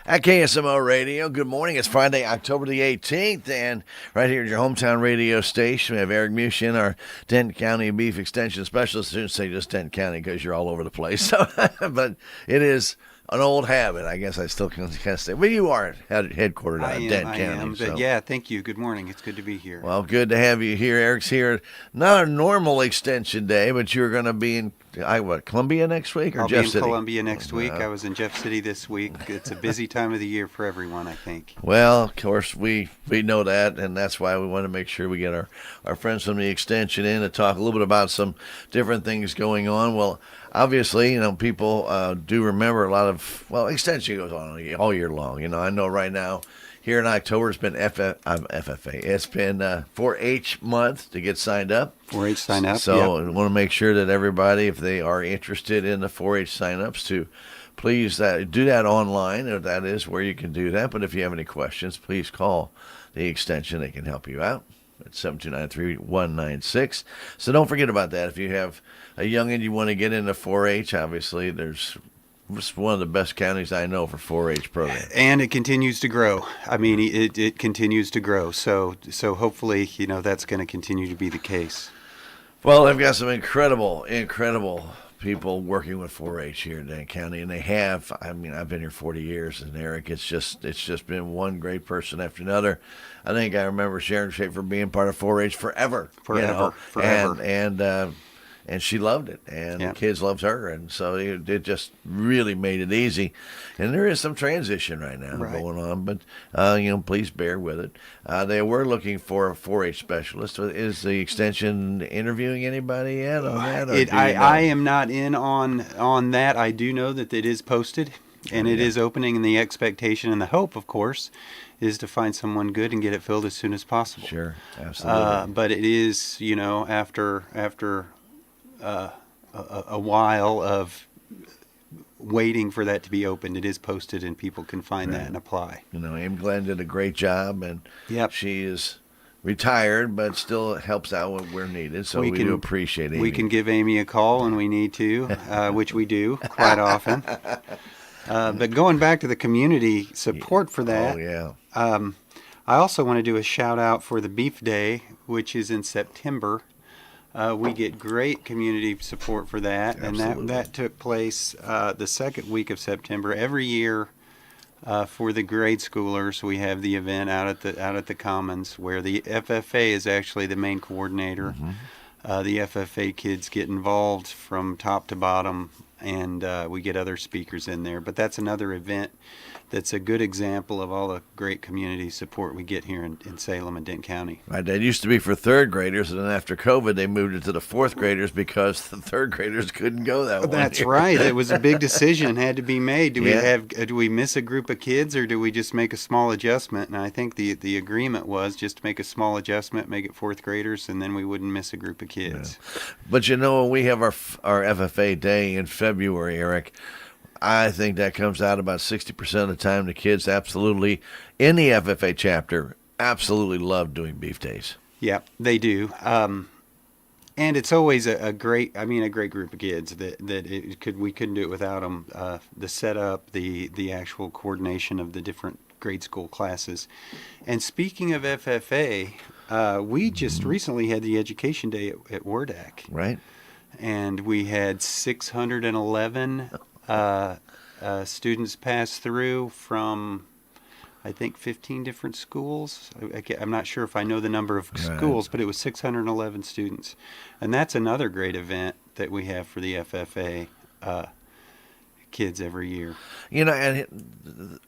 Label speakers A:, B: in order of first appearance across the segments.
A: At KSMO Radio, good morning. It's Friday, October the 18th, and right here at your hometown radio station, we have Eric Mushin, our Denton County Beef Extension Specialist. I shouldn't say just Denton County because you're all over the place, but it is an old habit. I guess I still can't say. Well, you are headquartered out of Denton County.
B: I am.
A: So.
B: Yeah, thank you. Good morning. It's good to be here.
A: Well, good to have you here. Eric's here. Not a normal extension day, but you're going to be in Columbia next week or
B: I'll
A: Jeff
B: be in
A: City?
B: Columbia next week. I was in Jeff City this week. It's a busy time of the year for everyone, I think.
A: Well, of course, we know that, and that's why we want to make sure we get our friends from the extension in to talk a little bit about some different things going on. Well, obviously, people do remember a lot of, extension goes on all year long. I know right now, here in October, it's been FFA. It's been 4-H month to get signed up.
B: 4-H sign up.
A: So
B: yep.
A: I want to make sure that everybody, if they are interested in the 4-H sign-ups, to please do that online. Or that is where you can do that. But if you have any questions, please call the extension. They can help you out at 729-3196. So don't forget about that. If you have a youngin' you want to get into 4-H, obviously it's one of the best counties I know for 4-H program.
B: And it continues to grow. I mean, it continues to grow. So hopefully, that's going to continue to be the case.
A: Well, they've got some incredible people working with 4-H here in Denton County, and they have. I mean, I've been here 40 years, and Eric, it's just been one great person after another. I think I remember Sharon Schaefer being part of 4-H forever.
B: Forever.
A: And she loved it, and the kids loved her, and so it just really made it easy. And there is some transition right now going on, but please bear with it. They were looking for a 4-H specialist. Is the extension interviewing anybody yet on that?
B: I am not in on that. I do know that it is posted, and it is opening, and the expectation and the hope, of course, is to find someone good and get it filled as soon as possible.
A: Sure, absolutely.
B: But it is, after a while of waiting for that to be opened, it is posted and people can find that and apply.
A: Amy Glenn did a great job, and she is retired, but still helps out when we're needed. So we do appreciate Amy.
B: We can give Amy a call when we need to, which we do quite often. But going back to the community support for that, I also want to do a shout out for the Beef Day, which is in September. We get great community support for that,
A: Absolutely.
B: And that took place the second week of September. Every year for the grade schoolers, we have the event out at the Commons, where the FFA is actually the main coordinator. Mm-hmm. The FFA kids get involved from top to bottom, and we get other speakers in there. But that's another event that's a good example of all the great community support we get here in Salem and Denton County.
A: Right, that used to be for third graders, and then after COVID, they moved it to the fourth graders because the third graders couldn't go that way.
B: That's right. It was a big decision had to be made. Do we miss a group of kids, or do we just make a small adjustment? And I think the agreement was just to make a small adjustment, make it fourth graders, and then we wouldn't miss a group of kids.
A: Yeah. But when we have our FFA day in February, Eric, I think that comes out about 60% of the time. The kids absolutely, in the FFA chapter, absolutely love doing beef days.
B: Yeah, they do. And it's always a great group of kids we couldn't do it without them. The setup, the actual coordination of the different grade school classes. And speaking of FFA, we just recently had the Education Day at WRDAC.
A: Right.
B: And we had 611 students pass through from, I think, 15 different schools. I'm not sure if I know the number of schools, but it was 611 students. And that's another great event that we have for the FFA kids every year.
A: And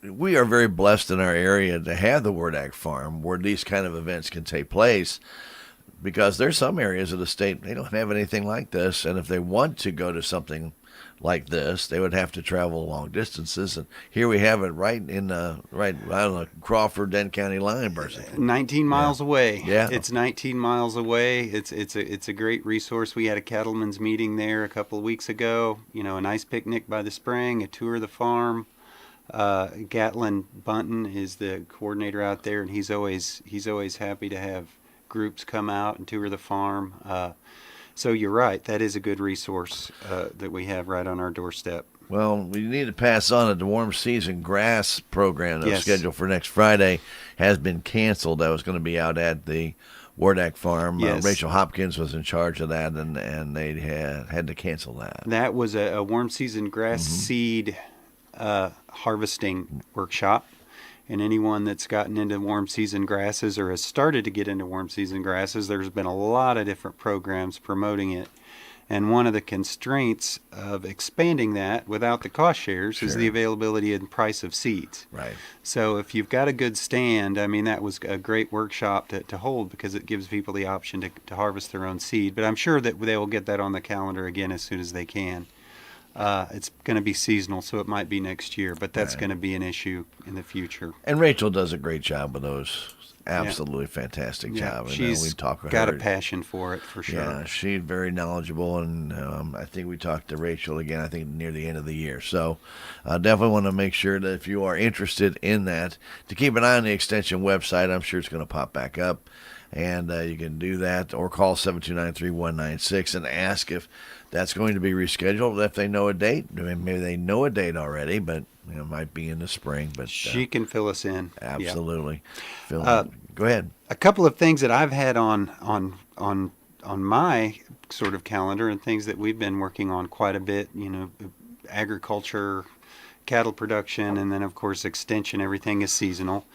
A: we are very blessed in our area to have the WRDAC Farm where these kind of events can take place, because there's some areas of the state, they don't have anything like this. And if they want to go to something like this, they would have to travel long distances, and here we have it right on the Crawford Denton County line, basically.
B: 19 miles away.
A: Yeah,
B: it's 19 miles away. It's a great resource. We had a cattlemen's meeting there a couple of weeks ago. A nice picnic by the spring, a tour of the farm. Gatlin Bunton is the coordinator out there, and he's always happy to have groups come out and tour the farm. So you're right. That is a good resource that we have right on our doorstep.
A: Well, we need to pass on that the warm season grass program that was
B: Yes.
A: scheduled for next Friday has been canceled. That was going to be out at the Wardak Farm.
B: Yes.
A: Rachel Hopkins was in charge of that, and they had to cancel that.
B: That was a warm season grass seed harvesting workshop. And anyone that's gotten into warm season grasses or has started to get into warm season grasses, there's been a lot of different programs promoting it. And one of the constraints of expanding that without the cost shares is
A: Sure.
B: the availability and price of seeds.
A: Right.
B: So if you've got a good stand, I mean, that was a great workshop to hold because it gives people the option to harvest their own seed. But I'm sure that they will get that on the calendar again as soon as they can. It's going to be seasonal, so it might be next year, but that's
A: Right.
B: going to be an issue in the future.
A: And Rachel does a great job with those. Absolutely fantastic job. And,
B: she's
A: we talk with
B: got
A: her.
B: a passion for it, for sure.
A: Yeah, she's very knowledgeable, and I think we talked to Rachel again, I think near the end of the year. So definitely want to make sure that if you are interested in that, to keep an eye on the extension website. I'm sure it's going to pop back up, and you can do that, or call 729-3196 and ask if that's going to be rescheduled, if they know a date. I mean, maybe they know a date already, but it might be in the spring. But
B: She can fill us in. Yeah.
A: absolutely. Phil, go ahead.
B: A couple of things that I've had on my sort of calendar and things that we've been working on quite a bit, agriculture, cattle production, and then of course extension. Everything is seasonal.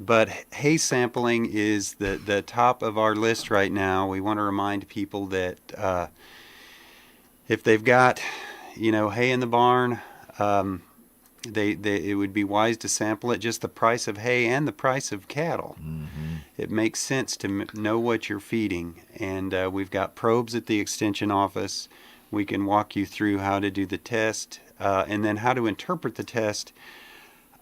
B: But hay sampling is the top of our list right now. We want to remind people that if they've got, hay in the barn, it would be wise to sample it. Just the price of hay and the price of cattle.
A: Mm-hmm.
B: It makes sense to know what you're feeding. And we've got probes at the extension office. We can walk you through how to do the test and then how to interpret the test.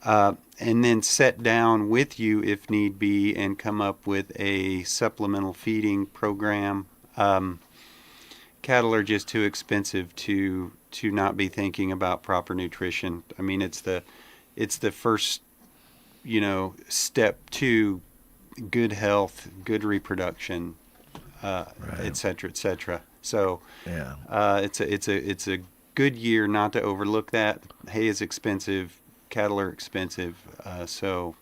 B: And then set down with you if need be and come up with a supplemental feeding program. Cattle are just too expensive to not be thinking about proper nutrition. I mean, it's the first, step to good health, good reproduction,
A: Right.
B: et cetera, et cetera. So
A: Yeah.
B: it's a good year not to overlook that. Hay is expensive, cattle are expensive, so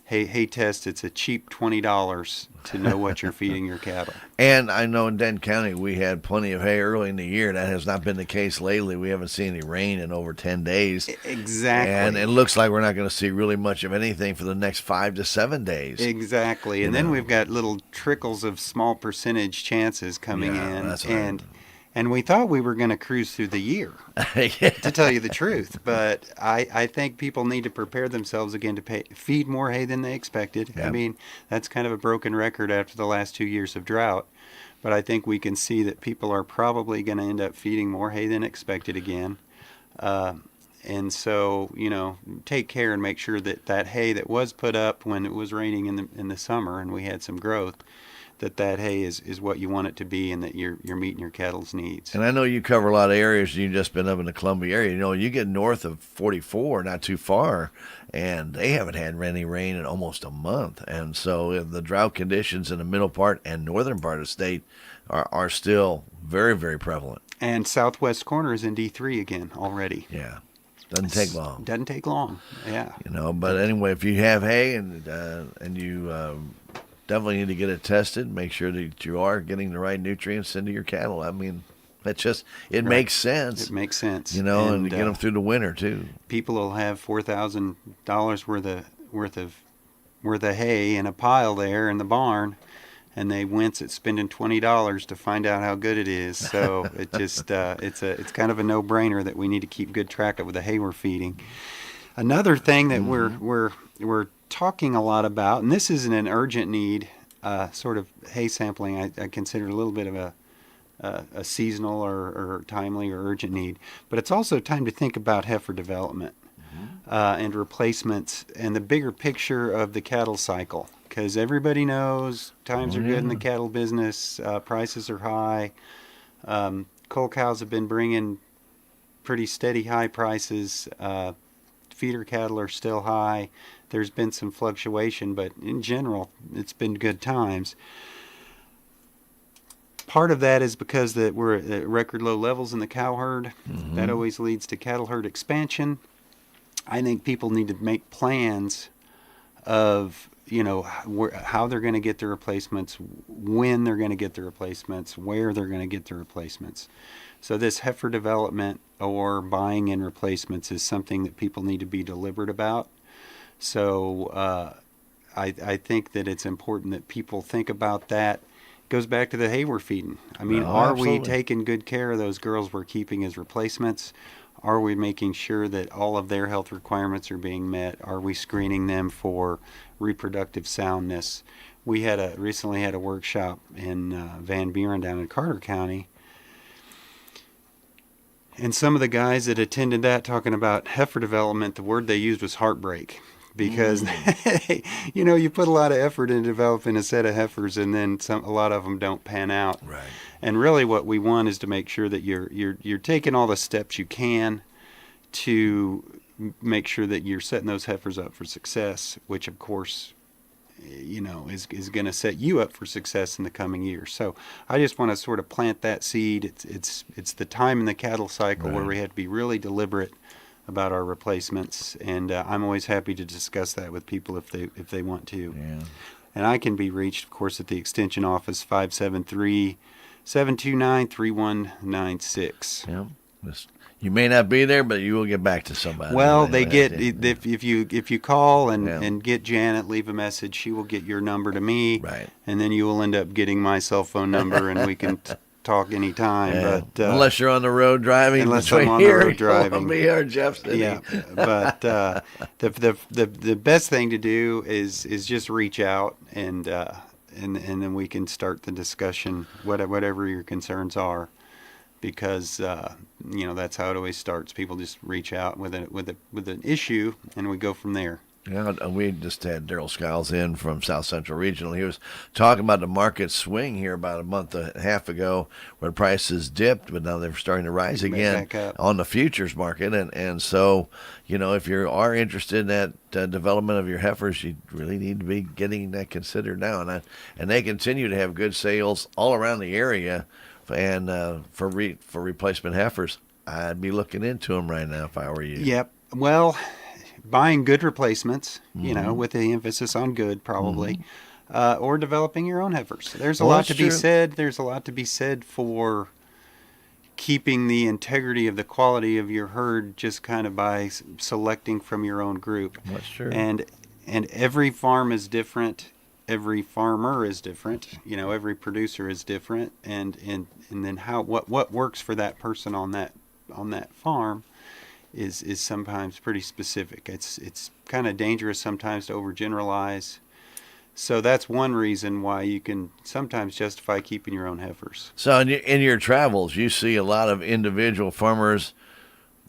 B: hay test, it's a cheap $20 to know what you're feeding your cattle.
A: And I know in Denton County we had plenty of hay early in the year. That has not been the case lately. We haven't seen any rain in over 10 days.
B: Exactly.
A: And it looks like we're not going to see really much of anything for the next 5 to 7 days.
B: Exactly. And then we've got little trickles of small percentage chances coming
A: Yeah,
B: in.
A: that's right.
B: And we thought we were going to cruise through the year,
A: Yeah.
B: to tell you the truth. But I think people need to prepare themselves again to feed more hay than they expected.
A: Yeah.
B: I mean, that's kind of a broken record after the last 2 years of drought. But I think we can see that people are probably going to end up feeding more hay than expected again. And so, take care and make sure that hay that was put up when it was raining in the summer and we had some growth, that hay is what you want it to be and that you're meeting your cattle's needs.
A: And I know you cover a lot of areas. You've just been up in the Columbia area. You get north of 44, not too far, and they haven't had any rain in almost a month. And so the drought conditions in the middle part and northern part of the state are still very, very prevalent.
B: And southwest corner is in D3 again already.
A: Yeah. Doesn't take long.
B: Doesn't take long. Yeah.
A: But anyway, if you have hay and you definitely need to get it tested, make sure that you are getting the right nutrients into your cattle. I mean, it makes sense.
B: It makes sense.
A: And to get them through the winter too.
B: People will have $4,000 worth of hay in a pile there in the barn, and they wince at spending $20 to find out how good it is. So it just it's kind of a no-brainer that we need to keep good track of the hay we're feeding. Another thing that we're talking a lot about, and this isn't an urgent need, sort of hay sampling. I consider it a little bit of a seasonal or timely or urgent need, but it's also time to think about heifer development and replacements and the bigger picture of the cattle cycle. Because everybody knows times are good in the cattle business, prices are high. Cull cows have been bringing pretty steady high prices. Feeder cattle are still high. There's been some fluctuation, but in general, it's been good times. Part of that is because that we're at record low levels in the cow herd. That always leads to cattle herd expansion. I think people need to make plans of how they're going to get the replacements, when they're going to get the replacements, where they're going to get the replacements. So this heifer development or buying in replacements is something that people need to be deliberate about. So I think that it's important that people think about that. It goes back to the hay we're feeding. I mean, are we taking good care of those girls we're keeping as replacements? Are we making sure that all of their health requirements are being met? Are we screening them for reproductive soundness? We recently had a workshop in Van Buren down in Carter County. And some of the guys that attended that talking about heifer development, the word they used was heartbreak. Because, you put a lot of effort into developing a set of heifers, and then a lot of them don't pan out.
A: Right.
B: And really what we want is to make sure that you're taking all the steps you can to make sure that you're setting those heifers up for success, which of course, is going to set you up for success in the coming years. So I just want to sort of plant that seed. It's the time in the cattle cycle where we have to be really deliberate about our replacements, and I'm always happy to discuss that with people if they want to.
A: Yeah.
B: And I can be reached, of course, at the Extension office, 573-729-3196.
A: Yeah. You may not be there, but you will get back to somebody.
B: Well, if you call and get Janet, leave a message, she will get your number to me,
A: Right.
B: and then you will end up getting my cell phone number, and we can talk anytime.
A: Yeah.
B: But
A: unless you're on the road driving,
B: unless
A: between
B: I'm on the
A: here,
B: road driving,
A: me or Jeff's.
B: Yeah, but the best thing to do is just reach out and then we can start the discussion, whatever your concerns are, because that's how it always starts. People just reach out with an issue, and we go from there.
A: Yeah, we just had Daryl Skiles in from South Central Regional. He was talking about the market swing here about a month and a half ago where prices dipped, but now they're starting to rise again on the futures market. And so, if you are interested in that development of your heifers, you really need to be getting that considered now. And they continue to have good sales all around the area, and for replacement heifers, I'd be looking into them right now if I were you.
B: Yep. Well, buying good replacements, with the emphasis on good, probably, or developing your own heifers. There's a lot to be said. There's a lot to be said for keeping the integrity of the quality of your herd just kind of by selecting from your own group.
A: That's true.
B: And every farm is different. Every farmer is different. Every producer is different. And then what works for that person on that farm is sometimes pretty specific. It's kind of dangerous sometimes to overgeneralize. So that's one reason why you can sometimes justify keeping your own heifers.
A: So in your travels, you see a lot of individual farmers,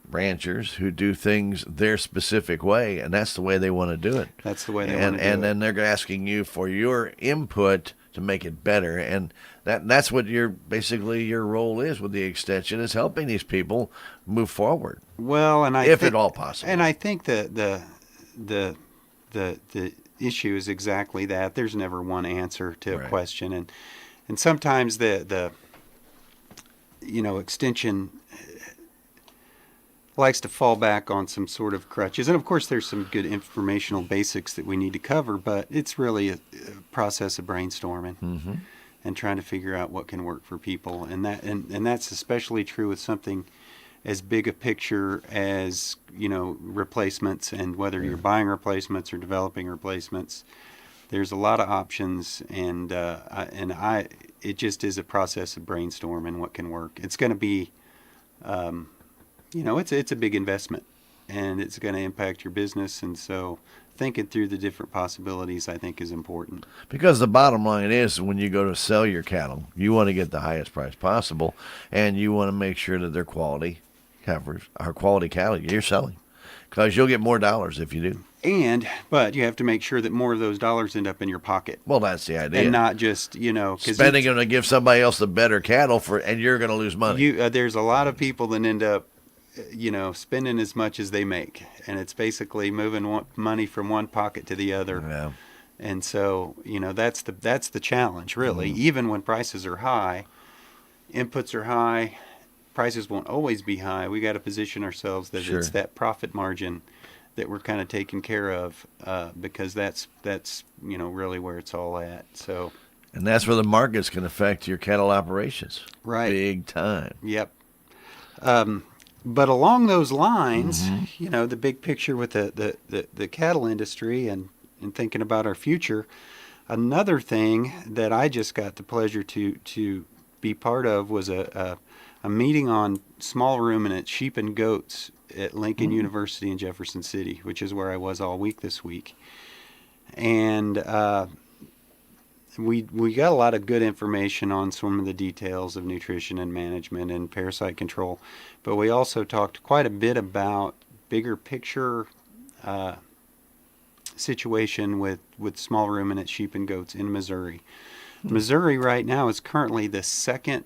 A: ranchers who do things their specific way, and that's the way they want to do it.
B: That's the way they want to do it.
A: And then they're asking you for your input to make it better, and that's what your role is with the extension, is helping these people move forward.
B: Well, and
A: if at all possible.
B: And I think that the issue is exactly that. There's never one answer to a question, and sometimes the extension likes to fall back on some sort of crutches. And of course there's some good informational basics that we need to cover, but it's really a process of brainstorming and trying to figure out what can work for people. And that's especially true with something as big a picture as, replacements, and whether you're buying replacements or developing replacements. There's a lot of options, and it just is a process of brainstorming what can work. It's going to be it's a big investment, and it's going to impact your business, and so thinking through the different possibilities, I think, is important.
A: Because the bottom line is, when you go to sell your cattle, you want to get the highest price possible, and you want to make sure that they're quality heifers, or quality cattle you're selling, because you'll get more dollars if you do.
B: But you have to make sure that more of those dollars end up in your pocket.
A: Well, that's the idea.
B: And not just,
A: spending them to give somebody else the better cattle and you're going to lose money.
B: There's a lot of people that end up spending as much as they make, and it's basically moving money from one pocket to the other.
A: Yeah.
B: And so that's the challenge, really. Even when prices are high, inputs are high. Prices won't always be high. We got to position ourselves that
A: Sure.
B: it's that profit margin that we're kind of taking care of, because that's really where it's all at. So
A: And that's where the markets can affect your cattle operations.
B: right,
A: Big time.
B: yep. But along those lines,
A: Mm-hmm.
B: the big picture with the cattle industry and thinking about our future, another thing that I just got the pleasure to be part of was a meeting on small ruminant sheep and goats at Lincoln University in Jefferson City, which is where I was all week this week. And we got a lot of good information on some of the details of nutrition and management and parasite control, but we also talked quite a bit about bigger picture situation with small ruminant sheep and goats in Missouri. Missouri right now is currently the second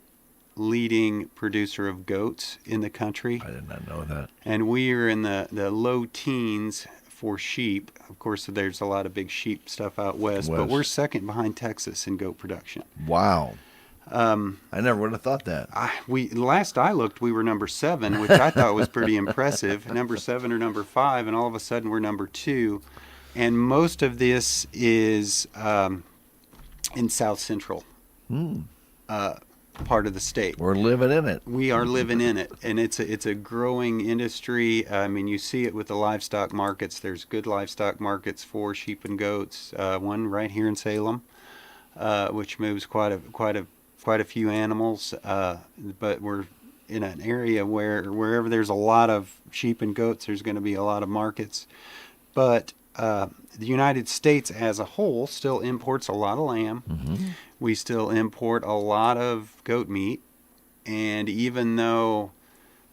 B: leading producer of goats in the country,
A: I did not know that.
B: and we are in the low teens for sheep. Of course, there's a lot of big sheep stuff out west, but we're second behind Texas in goat production.
A: Wow. I never would have thought that.
B: Last I looked, we were number 7, which I thought was pretty impressive. Number 7 or number 5, and all of a sudden we're number 2. And most of this is in South Central part of the state.
A: We're living in it.
B: We are living in it, and it's a growing industry. I mean, you see it with the livestock markets. There's good livestock markets for sheep and goats. One right here in Salem, which moves quite a few animals. But we're in an area wherever there's a lot of sheep and goats, there's going to be a lot of markets. But the United States as a whole still imports a lot of lamb.
A: Mm-hmm.
B: We still import a lot of goat meat, and even though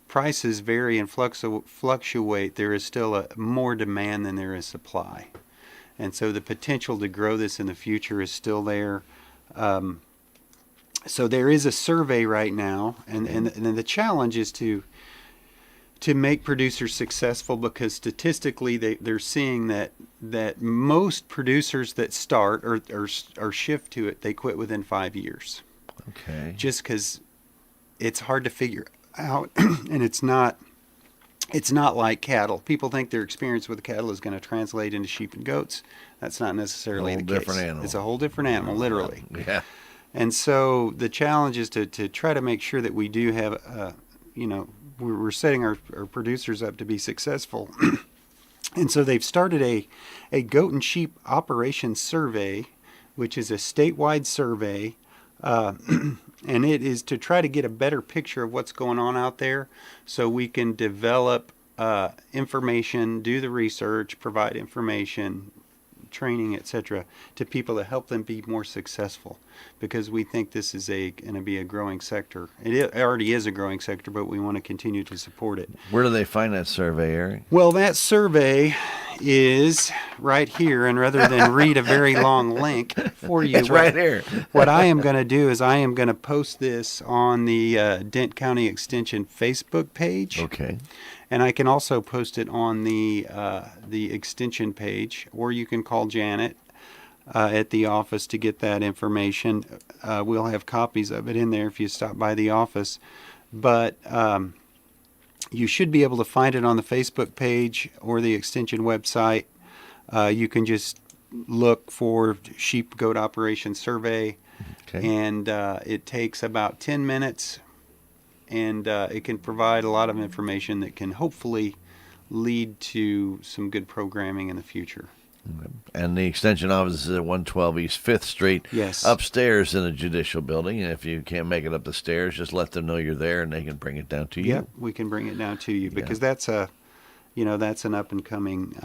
B: prices vary and fluctuate, there is still more demand than there is supply. And so the potential to grow this in the future is still there. So there is a survey right now, and the challenge is to make producers successful, because statistically they're seeing that most producers that start or shift to it, they quit within 5 years.
A: Okay.
B: Just because it's hard to figure out, and it's not like cattle. People think their experience with cattle is going to translate into sheep and goats. That's not necessarily the case.
A: Different animal.
B: It's a whole different animal, literally.
A: Yeah.
B: And so the challenge is to try to make sure that we do have, we're setting our producers up to be successful. And so they've started a goat and sheep operations survey, which is a statewide survey, and it is to try to get a better picture of what's going on out there, so we can develop information, do the research, provide information, training, etc., to people to help them be more successful, because we think this is going to be a growing sector. It already is a growing sector, but we want to continue to support it.
A: Where do they find that survey, Eric?
B: Well, that survey is right here, and rather than read a very long link for you,
A: It's right here.
B: what I am going to do is I am going to post this on the Dent County Extension Facebook page.
A: Okay.
B: And I can also post it on the extension page, or you can call Janet at the office to get that information. We'll have copies of it in there if you stop by the office. But you should be able to find it on the Facebook page or the extension website. You can just look for Sheep Goat Operation Survey, and it takes about 10 minutes. And it can provide a lot of information that can hopefully lead to some good programming in the future.
A: And the extension office is at 112 East 5th Street,
B: Yes.
A: upstairs in the judicial building. And if you can't make it up the stairs, just let them know you're there, and they can bring it down to you.
B: Yep, we can bring it down to you, because that's that's an up and coming,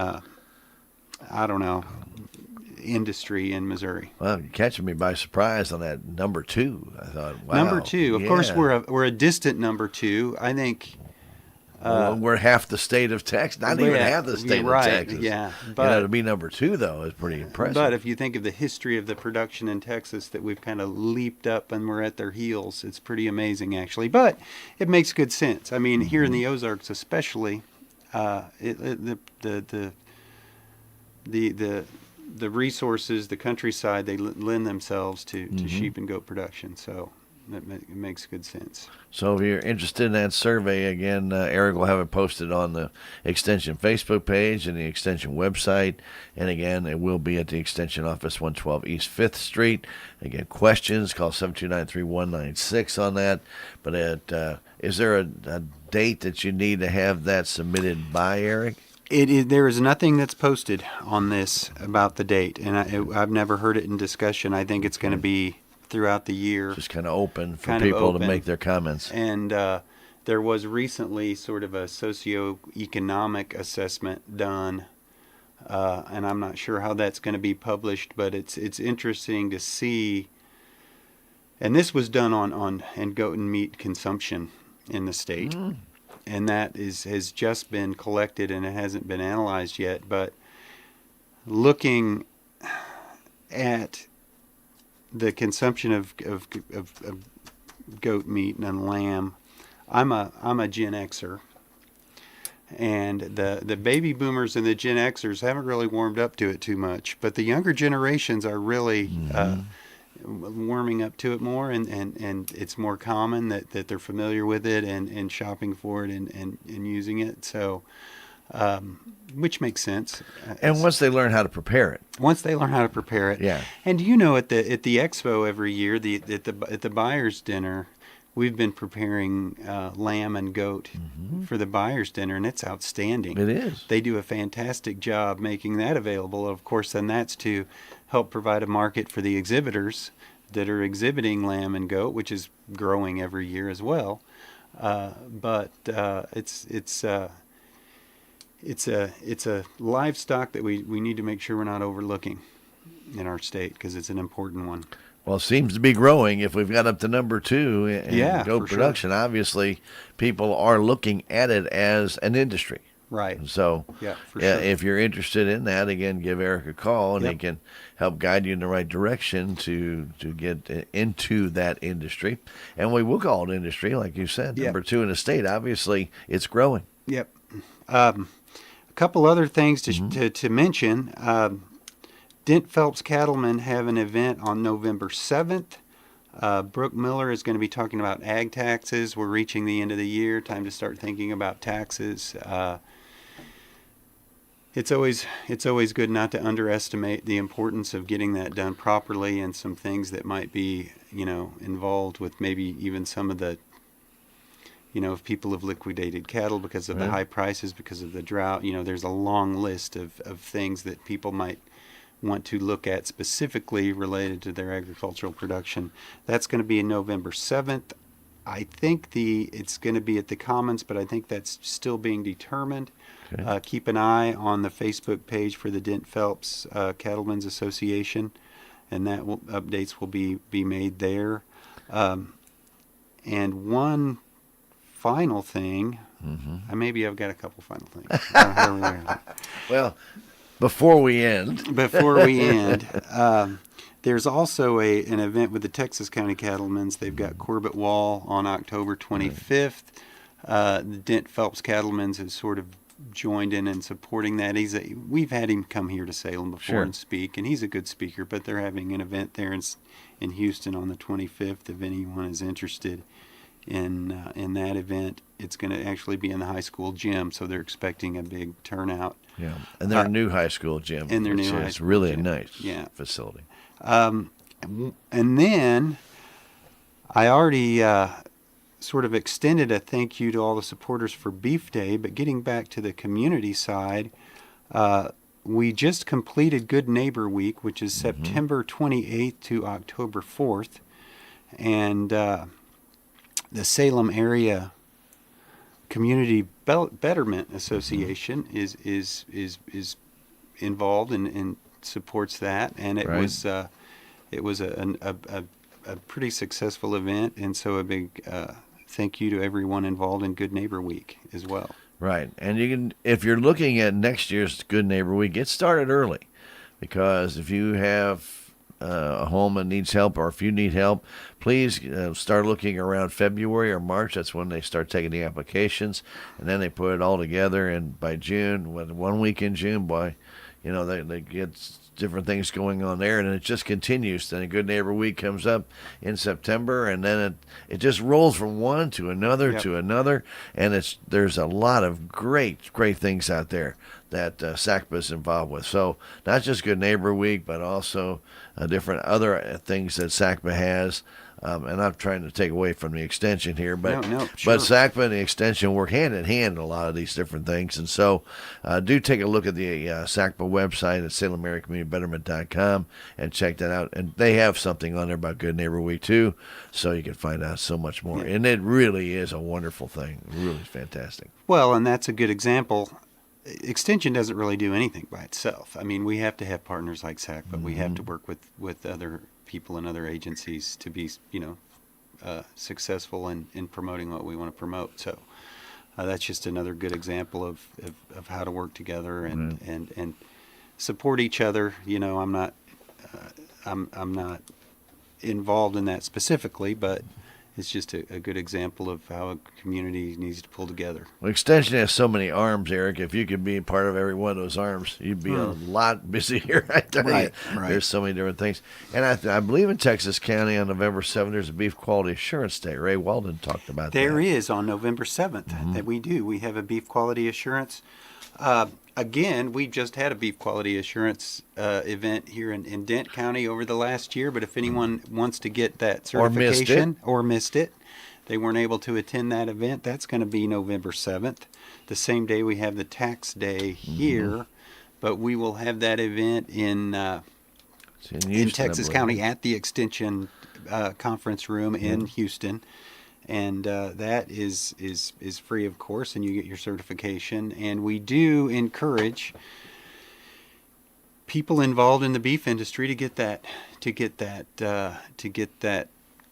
B: industry in Missouri.
A: Well, you're catching me by surprise on that number 2. I thought, wow.
B: Number 2, of course, we're a distant number 2. I think.
A: We're half the state of Texas. Not even half the state of Texas.
B: Yeah, but
A: to be number 2 though is pretty impressive.
B: But if you think of the history of the production in Texas, that we've kind of leaped up and we're at their heels, it's pretty amazing, actually. But it makes good sense. I mean, here in the Ozarks, especially, the resources, the countryside, they lend themselves to sheep and goat production. So It makes good sense.
A: So if you're interested in that survey, again, Eric will have it posted on the Extension Facebook page and the Extension website. And again, it will be at the Extension office, 112 East 5th Street. Again, questions, call 729-3196 on that. But is there a date that you need to have that submitted by, Eric?
B: There is nothing that's posted on this about the date, and I've never heard it in discussion. I think it's going to be throughout the year.
A: Just kind of open for people to make their comments.
B: And there was recently sort of a socioeconomic assessment done, and I'm not sure how that's going to be published, but it's interesting to see. And this was done on goat and meat consumption in the state. And that has just been collected and it hasn't been analyzed yet. But looking at the consumption of goat meat and lamb, I'm a Gen Xer, and the baby boomers and the Gen Xers haven't really warmed up to it too much. But the younger generations are really warming up to it more, and it's more common that they're familiar with it and shopping for it and using it. So, which makes sense.
A: And once they learn how to prepare it.
B: Yeah. And at the expo every year, at the buyers' dinner, we've been preparing lamb and goat for the buyers' dinner, and it's outstanding.
A: It is.
B: They do a fantastic job making that available. Of course, then that's to help provide a market for the exhibitors that are exhibiting lamb and goat, which is growing every year as well. But it's a livestock that we need to make sure we're not overlooking in our state, because it's an important one.
A: Well, it seems to be growing. If we've got up to number 2 in goat production, obviously people are looking at it as an industry.
B: Right.
A: So
B: sure.
A: If you're interested in that, again, give Eric a call, and he can help guide you in the right direction to get into that industry. And we will call it industry, like you said, number 2 in the state. Obviously, it's growing.
B: Yep. A couple other things to mention. Dent Phelps Cattlemen have an event on November 7th. Brooke Miller is going to be talking about ag taxes. We're reaching the end of the year. Time to start thinking about taxes. It's always good not to underestimate the importance of getting that done properly, and some things that might be involved with maybe even some of the if people have liquidated cattle because of the high prices, because of the drought. There's a long list of things that people might want to look at specifically related to their agricultural production. That's going to be on November 7th. I think it's going to be at the Commons, but I think that's still being determined. Okay. Keep an eye on the Facebook page for the Dent Phelps Cattlemen's Association, and updates will be made there. And one final thing, maybe I've got a couple final things.
A: Well, before we end,
B: there's also an event with the Texas County Cattlemen's. They've got Corbett Wall on October 25th. The Dent Phelps Cattlemen's has sort of joined in and supporting that. We've had him come here to Salem before and speak, and he's a good speaker. But they're having an event there in Houston on the 25th. If anyone is interested in that event, it's going to actually be in the high school gym, so they're expecting a big turnout.
A: Yeah, and their new high school gym.
B: And their new high
A: school
B: really
A: gym. A nice facility.
B: And then I already sort of extended a thank you to all the supporters for Beef Day, but getting back to the community side, we just completed Good Neighbor Week, which is September 28th to October 4th, and the Salem Area Community Betterment Association is involved and supports that, and it was a pretty successful event, and so a big thank you to everyone involved in Good Neighbor Week as well.
A: Right, and you can, if you're looking at next year's Good Neighbor Week, get started early, because if you have a home that needs help, or if you need help, please start looking around February or March. That's when they start taking the applications, and then they put it all together. And by June, 1 week in June, boy, they get different things going on there, and it just continues. Then a Good Neighbor Week comes up in September, and then it just rolls from one to another
B: Yep.
A: to another, and there's a lot of great things out there that SACPA is involved with. So not just Good Neighbor Week, but also different other things that SACPA has. And I'm trying to take away from the extension here, but
B: No, sure.
A: but SACPA and the extension work hand in hand in a lot of these different things. And so do take a look at the SACPA website at SalemAreaCommunityBetterment.com and check that out. And they have something on there about Good Neighbor Week too, so you can find out so much more.
B: Yeah.
A: And it really is a wonderful thing, really fantastic.
B: Well, and that's a good example. Extension doesn't really do anything by itself. I mean, we have to have partners like SAC, but we have to work with other people and other agencies to be, successful in promoting what we want to promote. So that's just another good example of how to work together and support each other. I'm not I'm not involved in that specifically, but it's just a good example of how a community needs to pull together.
A: Well, Extension has so many arms, Eric. If you could be part of every one of those arms, you'd be a lot busier. I tell
B: Right,
A: you.
B: right.
A: There's so many different things. And I believe in Texas County on November 7th, there's a Beef Quality Assurance Day. Ray Walden talked about that.
B: There is on November 7th that we do. We have a beef quality assurance. Again, we just had a beef quality assurance event here in Dent County over the last year. But if anyone wants to get that certification or missed it, they weren't able to attend that event, that's going to be November 7th. The same day we have the tax day here, but we will have that event in
A: Houston,
B: Texas County at the Extension conference room in Houston. And that is free, of course, and you get your certification. And we do encourage people involved in the beef industry to get that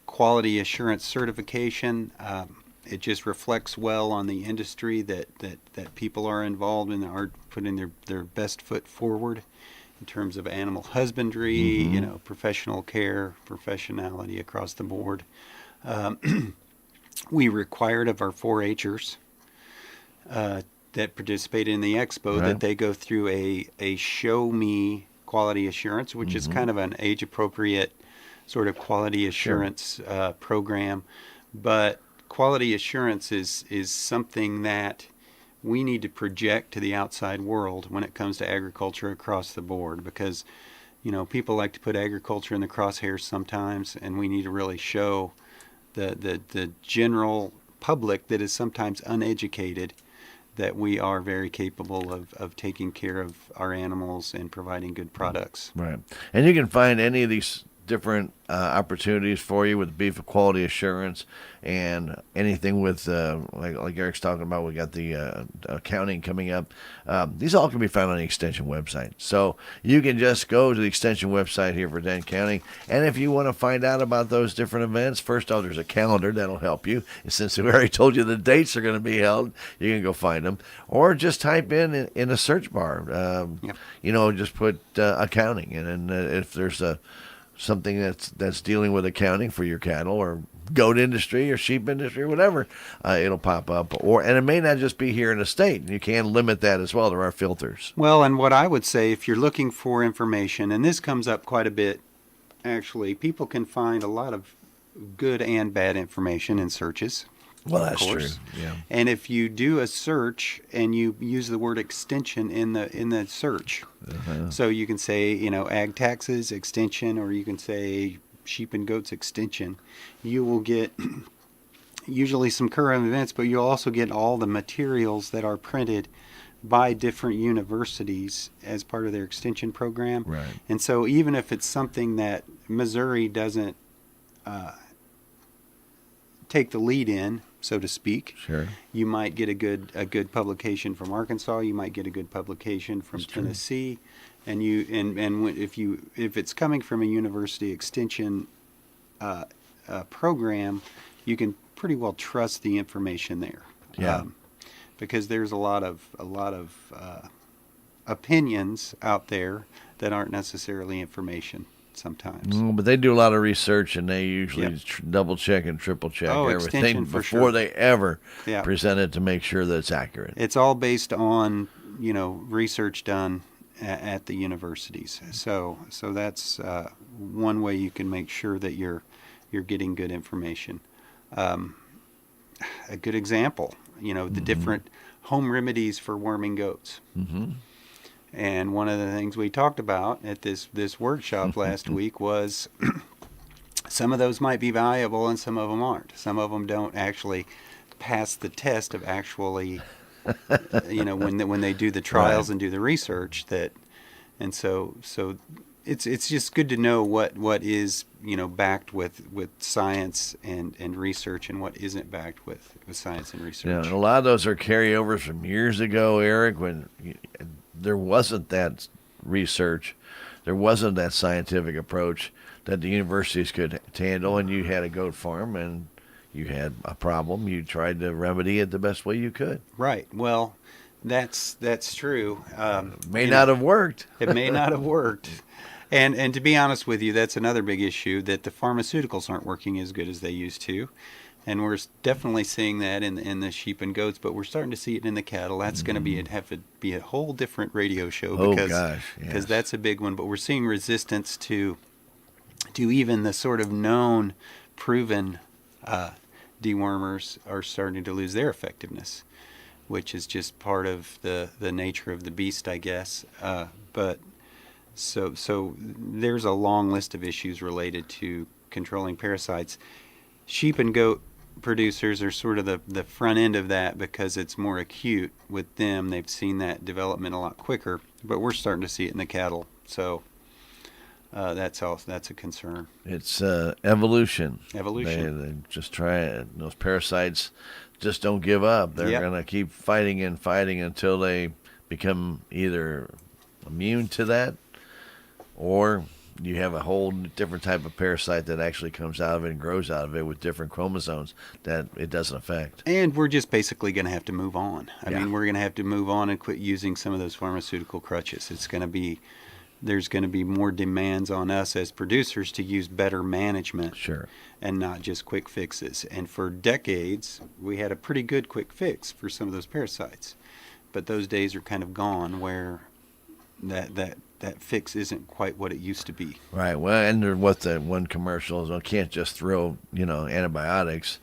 B: quality assurance certification. It just reflects well on the industry that people are involved in, are putting their best foot forward in terms of animal husbandry, professional care, professionality across the board. We required of our 4-H'ers that participate in the expo that they go through a show me quality assurance, which is kind of an age-appropriate sort of quality assurance program. But quality assurance is something that we need to project to the outside world when it comes to agriculture across the board, because people like to put agriculture in the crosshairs sometimes, and we need to really show the general public that is sometimes uneducated that we are very capable of taking care of our animals and providing good products.
A: Right. And you can find any of these different opportunities for you with beef quality assurance and anything with like Eric's talking about. We got the accounting coming up. These all can be found on the Extension website, so you can just go to the Extension website here for Dent County, and if you want to find out about those different events, first off, there's a calendar that'll help you. And since we already told you the dates are going to be held, you can go find them, or just type in a search bar. Just put accounting, and then if there's something that's dealing with accounting for your cattle or goat industry or sheep industry or whatever, it'll pop up. And it may not just be here in the state. You can limit that as well. There are filters.
B: Well, and what I would say, if you're looking for information, and this comes up quite a bit, actually, people can find a lot of good and bad information in searches.
A: Well,
B: of
A: that's
B: course.
A: true. Yeah.
B: And if you do a search and you use the word extension in the search, so you can say ag taxes extension, or you can say sheep and goats extension, you will get usually some current events, but you'll also get all the materials that are printed by different universities as part of their extension program.
A: Right.
B: And so even if it's something that Missouri doesn't take the lead in, so to speak,
A: Sure.
B: you might get a good publication from Arkansas. You might get a good publication from Tennessee, and if it's coming from a university extension program, you can pretty well trust the information there.
A: Yeah.
B: Because there's a lot of opinions out there that aren't necessarily information sometimes.
A: But they do a lot of research, and they usually double check and triple check
B: Extension
A: everything
B: for
A: before
B: sure.
A: they ever
B: Yeah.
A: present it to make sure that it's accurate.
B: It's all based on research done at the universities. So that's one way you can make sure that you're getting good information. A good example, the different home remedies for worming goats.
A: Mm-hmm.
B: And one of the things we talked about at this workshop last week was some of those might be valuable and some of them aren't. Some of them don't actually pass the test of actually, when they do the trials
A: Right.
B: and do the research and so it's just good to know what is backed with science and research and what isn't backed with science and
A: Yeah,
B: research.
A: and a lot of those are carryovers from years ago, Eric, when there wasn't that research, there wasn't that scientific approach that the universities could handle, and you had a goat farm and you had a problem. You tried to remedy it the best way you could.
B: Right. Well, that's true.
A: May not have worked.
B: It may not have worked. And to be honest with you, that's another big issue, that the pharmaceuticals aren't working as good as they used to. And we're definitely seeing that in the sheep and goats, but we're starting to see it in the cattle. That's going to have to be a whole different radio show
A: Oh
B: because
A: gosh, yes.
B: that's a big one. But we're seeing resistance to even the sort of known, proven dewormers are starting to lose their effectiveness, which is just part of the nature of the beast, I guess. But so there's a long list of issues related to controlling parasites. Sheep and goat producers are sort of the front end of that because it's more acute with them. They've seen that development a lot quicker, but we're starting to see it in the cattle. So that's a concern.
A: It's evolution.
B: Evolution.
A: They just try it. Those parasites just don't give up. They're
B: Yep.
A: going to keep fighting and fighting until they become either immune to that, or you have a whole different type of parasite that actually comes out of it and grows out of it with different chromosomes that it doesn't affect.
B: And we're just basically going to have to move on. I
A: Yeah.
B: mean, we're going to have to move on and quit using some of those pharmaceutical crutches. There's going to be more demands on us as producers to use better management
A: Sure.
B: and not just quick fixes. And for decades, we had a pretty good quick fix for some of those parasites. But those days are kind of gone where that fix isn't quite what it used to be.
A: Right. Well, and what the one commercial is, you can't just throw, antibiotics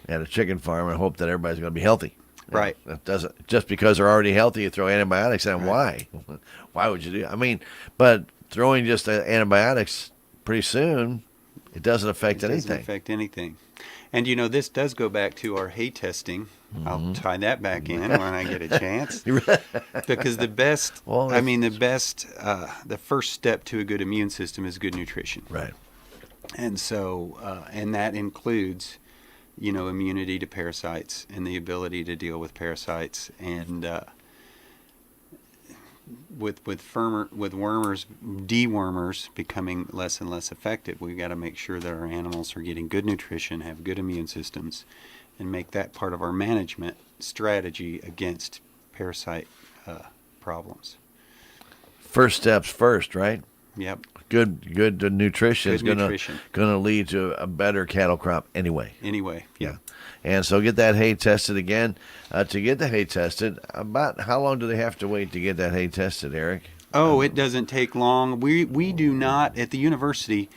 A: at a chicken farm and hope that everybody's going to be healthy.
B: Right.
A: That doesn't, just because they're already healthy, you throw antibiotics at them.
B: Right.
A: Why? Why would you do? I mean, but throwing just antibiotics pretty soon, it doesn't affect
B: It
A: anything.
B: doesn't affect anything. And this does go back to our hay testing. I'll tie that back in when I get a chance. Because the best,
A: Well,
B: the first step to a good immune system is good nutrition.
A: Right.
B: And so, and that includes, immunity to parasites and the ability to deal with parasites. And with wormers, dewormers becoming less and less effective, we've got to make sure that our animals are getting good nutrition, have good immune systems, and make that part of our management strategy against parasite problems.
A: First steps first, right?
B: Yep.
A: Good nutrition is
B: Good
A: going
B: nutrition.
A: to lead to a better cattle crop anyway.
B: Anyway,
A: Yeah. And so get that hay tested again. To get the hay tested, about how long do they have to wait to get that hay tested, Eric?
B: Oh, it doesn't take long. We do not, at the university,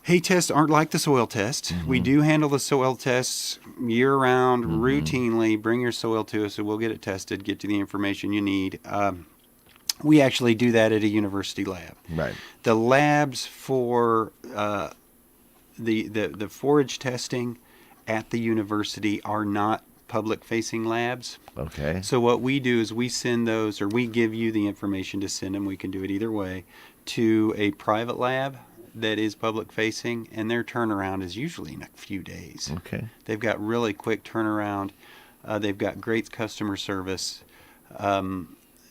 B: hay tests aren't like the soil tests.
A: Mm-hmm.
B: We do handle the soil tests year-round, routinely. Bring your soil to us and we'll get it tested, get you the information you need. We actually do that at a university lab.
A: Right.
B: The labs for the forage testing at the university are not public-facing labs.
A: Okay.
B: So what we do is we send those, or we give you the information to send them, we can do it either way, to a private lab that is public-facing, and their turnaround is usually in a few days.
A: Okay.
B: They've got really quick turnaround. They've got great customer service.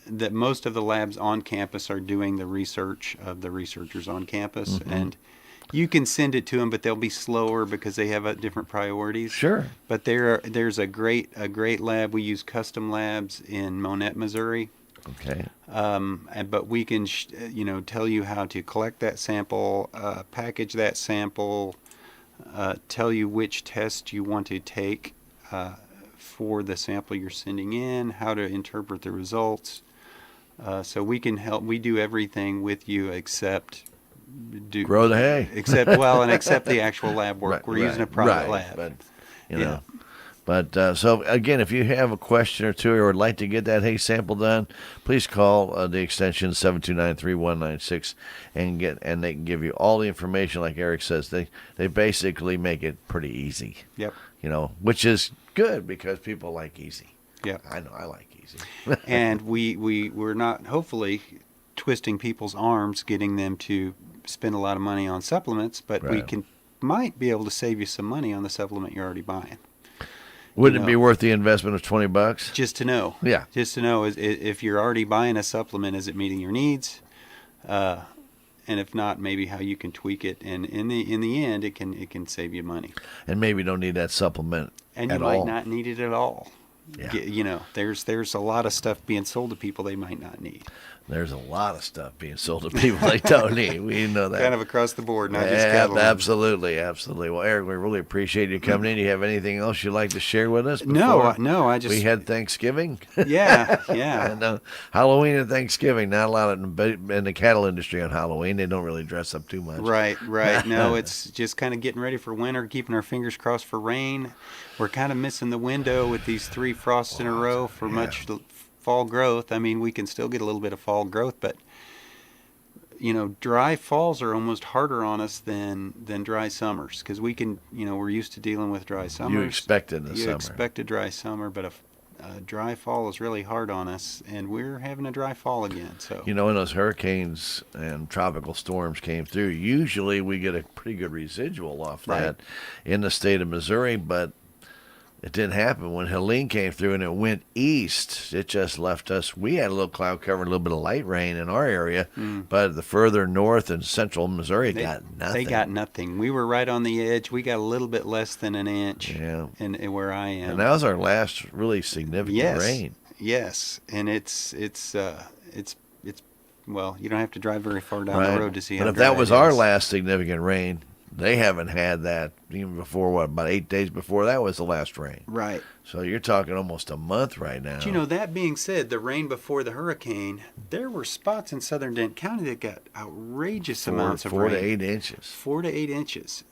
B: That most of the labs on campus are doing the research of the researchers on campus, and you can send it to them, but they'll be slower because they have different priorities.
A: Sure.
B: But there's a great lab. We use Custom Labs in Monette, Missouri.
A: Okay.
B: But we can tell you how to collect that sample, package that sample, tell you which test you want to take for the sample you're sending in, how to interpret the results. So we can help. We do everything with you except
A: Grow the hay.
B: Except the actual lab work. We're using a private lab.
A: But you know. But so again, if you have a question or two or would like to get that hay sample done, please call the extension 729-3196 and they can give you all the information. Like Eric says, they basically make it pretty easy.
B: Yep.
A: Which is good because people like easy.
B: Yeah.
A: I know I like easy.
B: And we're not hopefully twisting people's arms, getting them to spend a lot of money on supplements, but we might be able to save you some money on the supplement you're already buying.
A: Wouldn't it be worth the investment of $20?
B: Just to know.
A: Yeah.
B: Just to know if you're already buying a supplement, is it meeting your needs? And if not, maybe how you can tweak it. And in the end, it can save you money.
A: And maybe you don't need that supplement
B: and you
A: at
B: might
A: all.
B: not need it at all.
A: Yeah.
B: There's a lot of stuff being sold to people they might not need.
A: There's a lot of stuff being sold to people they don't need. We know that.
B: Kind of across the board, not just cattle.
A: Absolutely. Well, Eric, we really appreciate you coming in. Do you have anything else you'd like to share with us?
B: No.
A: We had Thanksgiving.
B: Yeah.
A: And Halloween and Thanksgiving. Not a lot in the cattle industry on Halloween. They don't really dress up too much.
B: Right. No, it's just kind of getting ready for winter, keeping our fingers crossed for rain. We're kind of missing the window with these 3 frosts in a row for much fall growth. I mean, we can still get a little bit of fall growth, but dry falls are almost harder on us than dry summers, because we can, we're used to dealing with dry summers.
A: You expected the summer.
B: You expect a dry summer, but a dry fall is really hard on us, and we're having a dry fall again. So
A: when those hurricanes and tropical storms came through, usually we get a pretty good residual off that in the state of Missouri, but it didn't happen. When Helene came through and it went east, it just left us. We had a little cloud cover, a little bit of light rain in our area, but the further north and central Missouri got nothing.
B: They got nothing. We were right on the edge. We got a little bit less than an inch in where I am.
A: And that was our last really significant rain.
B: Yes, and it's well, you don't have to drive very far down the road to see how
A: But if
B: dry
A: that was
B: it
A: our
B: is.
A: last significant rain, they haven't had that even before, about 8 days before that was the last rain.
B: Right.
A: So you're talking almost a month right now.
B: But that being said, the rain before the hurricane, there were spots in southern Dent County that got outrageous amounts of rain.
A: 4 to 8 inches.
B: 4 to 8 inches.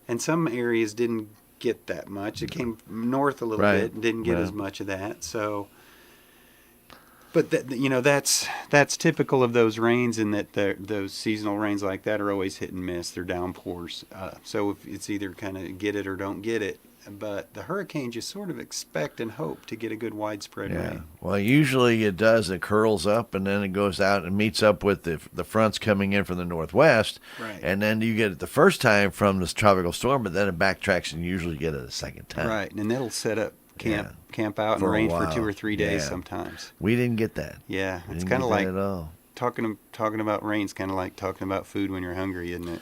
B: And some areas didn't get that much. It came north a little bit and didn't get as much of that. So, but that's typical of those rains, in that those seasonal rains like that are always hit and miss. They're downpours. So if it's either kind of get it or don't get it. But the hurricanes, you sort of expect and hope to get a good widespread rain.
A: Well, usually it does. It curls up and then it goes out and meets up with the fronts coming in from the northwest.
B: Right.
A: And then you get it the first time from this tropical storm, but then it backtracks and you usually get it a second time.
B: Right. And it'll set up camp out and rain for 2 or 3 days sometimes.
A: We didn't get that.
B: Yeah. It's kind of like
A: at all.
B: talking about rain's kind of like talking about food when you're hungry, isn't it?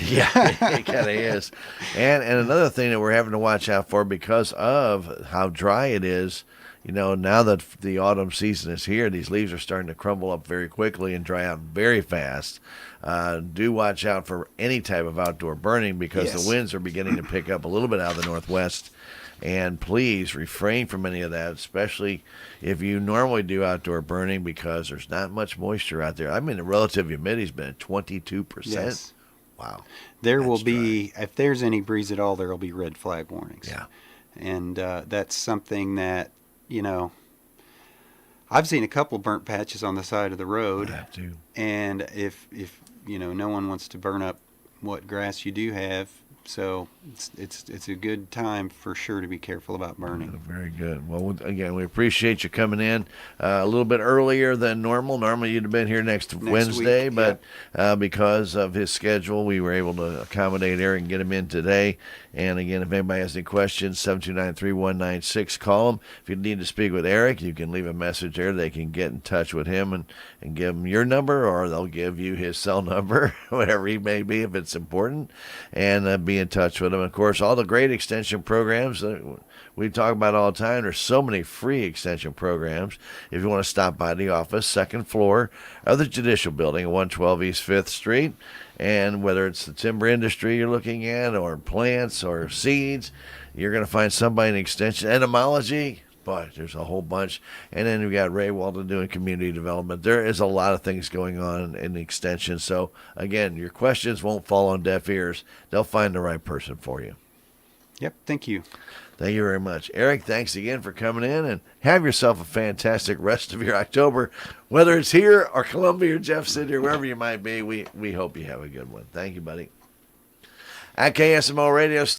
A: Yeah, it kind of is. And another thing that we're having to watch out for, because of how dry it is, now that the autumn season is here, these leaves are starting to crumble up very quickly and dry out very fast. Do watch out for any type of outdoor burning, because the winds are beginning to pick up a little bit out of the northwest. And please refrain from any of that, especially if you normally do outdoor burning, because there's not much moisture out there. I mean, the relative humidity's been at 22%.
B: Yes.
A: Wow.
B: There will be, if there's any breeze at all, there will be red flag warnings.
A: Yeah.
B: And that's something that, I've seen a couple burnt patches on the side of the road.
A: I have to.
B: And if no one wants to burn up what grass you do have, so it's a good time for sure to be careful about burning.
A: Very good. Well, again, we appreciate you coming in a little bit earlier than normal. Normally you'd have been here next Wednesday,
B: week,
A: but because of his schedule, we were able to accommodate Eric and get him in today. And again, if anybody has any questions, 729-3196, call him. If you need to speak with Eric, you can leave a message there. They can get in touch with him and give him your number, or they'll give you his cell number, whatever he may be, if it's important, and be in touch with him. Of course, all the great extension programs that we talk about all the time. There's so many free extension programs. If you want to stop by the office, second floor of the Judicial Building, 112 East 5th Street, and whether it's the timber industry you're looking at, or plants, or seeds, you're going to find somebody in extension. Entomology, but there's a whole bunch. And then we got Ray Walden doing community development. There is a lot of things going on in the extension. So, again, your questions won't fall on deaf ears. They'll find the right person for you.
B: Yep, thank you.
A: Thank you very much. Eric, thanks again for coming in, and have yourself a fantastic rest of your October. Whether it's here or Columbia or Jeff City or wherever you might be, we hope you have a good one. Thank you, buddy. At KSMO Radio